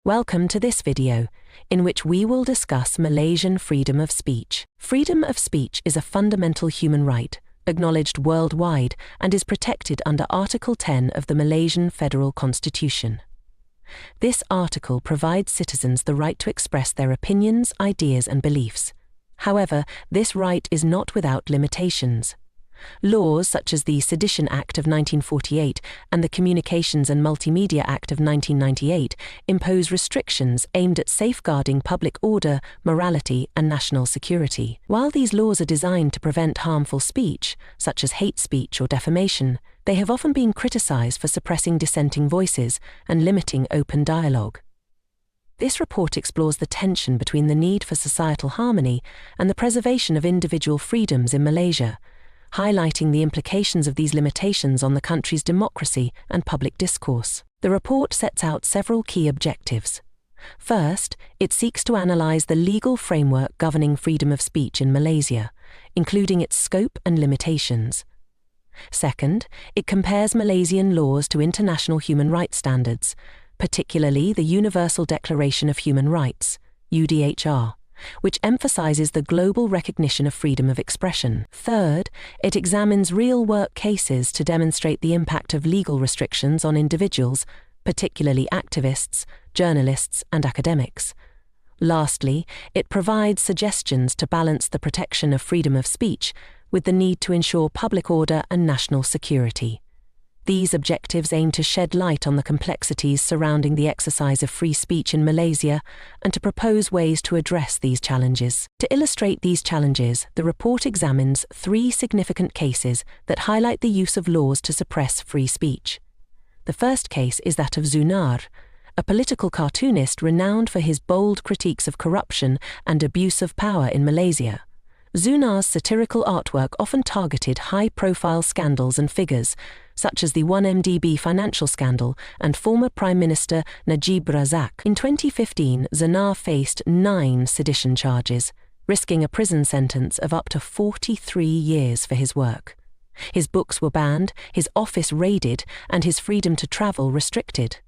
Welcome to this video, in which we will discuss Malaysian freedom of speech. Freedom of speech is a fundamental human right, acknowledged worldwide, and is protected under Article 10 of the Malaysian Federal Constitution. This article provides citizens the right to express their opinions, ideas, and beliefs. However, this right is not without limitations. Laws such as the Sedition Act of 1948 and the Communications and Multimedia Act of 1998 impose restrictions aimed at safeguarding public order, morality, and national security. While these laws are designed to prevent harmful speech, such as hate speech or defamation, they have often been criticized for suppressing dissenting voices and limiting open dialogue. This report explores the tension between the need for societal harmony and the preservation of individual freedoms in Malaysia, highlighting the implications of these limitations on the country's democracy and public discourse. The report sets out several key objectives. First, it seeks to analyze the legal framework governing freedom of speech in Malaysia, including its scope and limitations. Second, it compares Malaysian laws to international human rights standards, particularly the Universal Declaration of Human Rights, UDHR, which emphasizes the global recognition of freedom of expression. Third, it examines real-work cases to demonstrate the impact of legal restrictions on individuals, particularly activists, journalists, and academics. Lastly, it provides suggestions to balance the protection of freedom of speech with the need to ensure public order and national security. These objectives aim to shed light on the complexities surrounding the exercise of free speech in Malaysia and to propose ways to address these challenges. To illustrate these challenges, the report examines 3 significant cases that highlight the use of laws to suppress free speech. The first case is that of Zunar, a political cartoonist renowned for his bold critiques of corruption and abuse of power in Malaysia. Zunar's satirical artwork often targeted high-profile scandals and figures, such as the 1MDB financial scandal and former Prime Minister Najib Razak. In 2015, Zunar faced 9 sedition charges, risking a prison sentence of up to 43 years for his work. His books were banned, his office raided, and his freedom to travel restricted.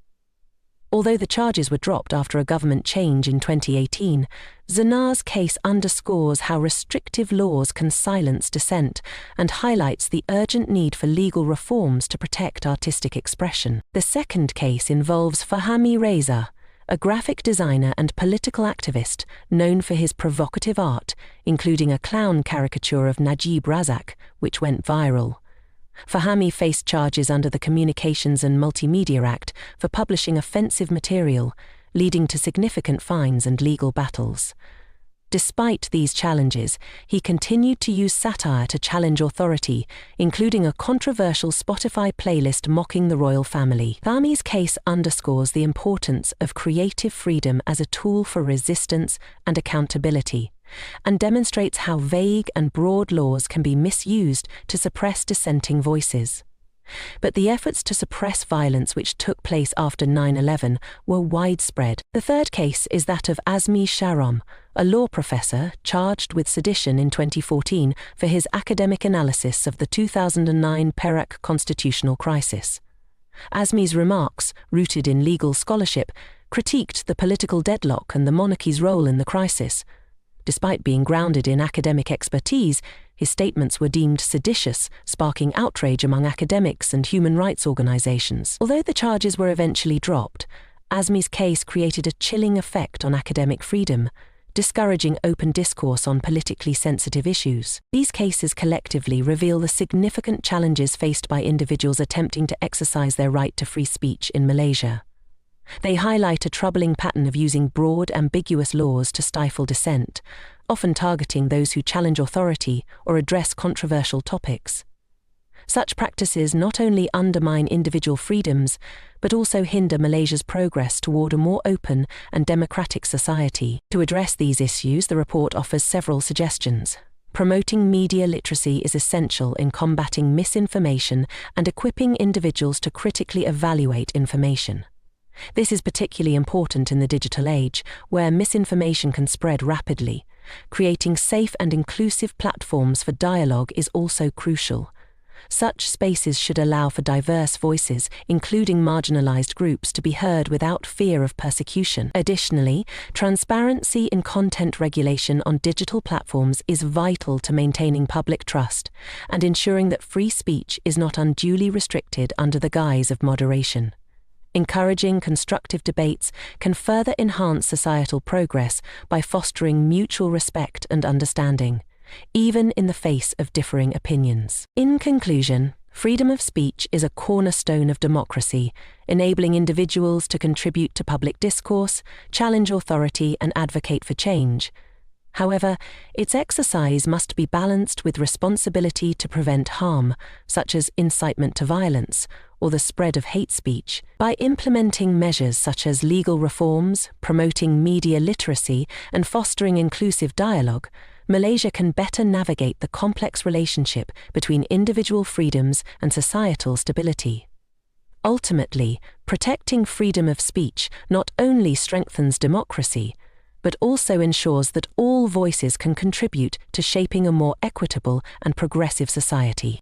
Although the charges were dropped after a government change in 2018, Zunar's case underscores how restrictive laws can silence dissent and highlights the urgent need for legal reforms to protect artistic expression. The second case involves Fahmi Reza, a graphic designer and political activist known for his provocative art, including a clown caricature of Najib Razak, which went viral. Fahmi faced charges under the Communications and Multimedia Act for publishing offensive material, leading to significant fines and legal battles. Despite these challenges, he continued to use satire to challenge authority, including a controversial Spotify playlist mocking the royal family. Fahmi's case underscores the importance of creative freedom as a tool for resistance and accountability, and demonstrates how vague and broad laws can be misused to suppress dissenting voices. But the efforts to suppress violence which took place after 9/11 were widespread. The third case is that of Azmi Sharom, a law professor charged with sedition in 2014 for his academic analysis of the 2009 Perak constitutional crisis. Azmi's remarks, rooted in legal scholarship, critiqued the political deadlock and the monarchy's role in the crisis. Despite being grounded in academic expertise, his statements were deemed seditious, sparking outrage among academics and human rights organizations. Although the charges were eventually dropped, Azmi's case created a chilling effect on academic freedom, discouraging open discourse on politically sensitive issues. These cases collectively reveal the significant challenges faced by individuals attempting to exercise their right to free speech in Malaysia. They highlight a troubling pattern of using broad, ambiguous laws to stifle dissent, often targeting those who challenge authority or address controversial topics. Such practices not only undermine individual freedoms, but also hinder Malaysia's progress toward a more open and democratic society. To address these issues, the report offers several suggestions. Promoting media literacy is essential in combating misinformation and equipping individuals to critically evaluate information. This is particularly important in the digital age, where misinformation can spread rapidly. Creating safe and inclusive platforms for dialogue is also crucial. Such spaces should allow for diverse voices, including marginalized groups, to be heard without fear of persecution. Additionally, transparency in content regulation on digital platforms is vital to maintaining public trust and ensuring that free speech is not unduly restricted under the guise of moderation. Encouraging constructive debates can further enhance societal progress by fostering mutual respect and understanding, even in the face of differing opinions. In conclusion, freedom of speech is a cornerstone of democracy, enabling individuals to contribute to public discourse, challenge authority, and advocate for change. However, its exercise must be balanced with responsibility to prevent harm, such as incitement to violence or the spread of hate speech. By implementing measures such as legal reforms, promoting media literacy, and fostering inclusive dialogue, Malaysia can better navigate the complex relationship between individual freedoms and societal stability. Ultimately, protecting freedom of speech not only strengthens democracy, but also ensures that all voices can contribute to shaping a more equitable and progressive society.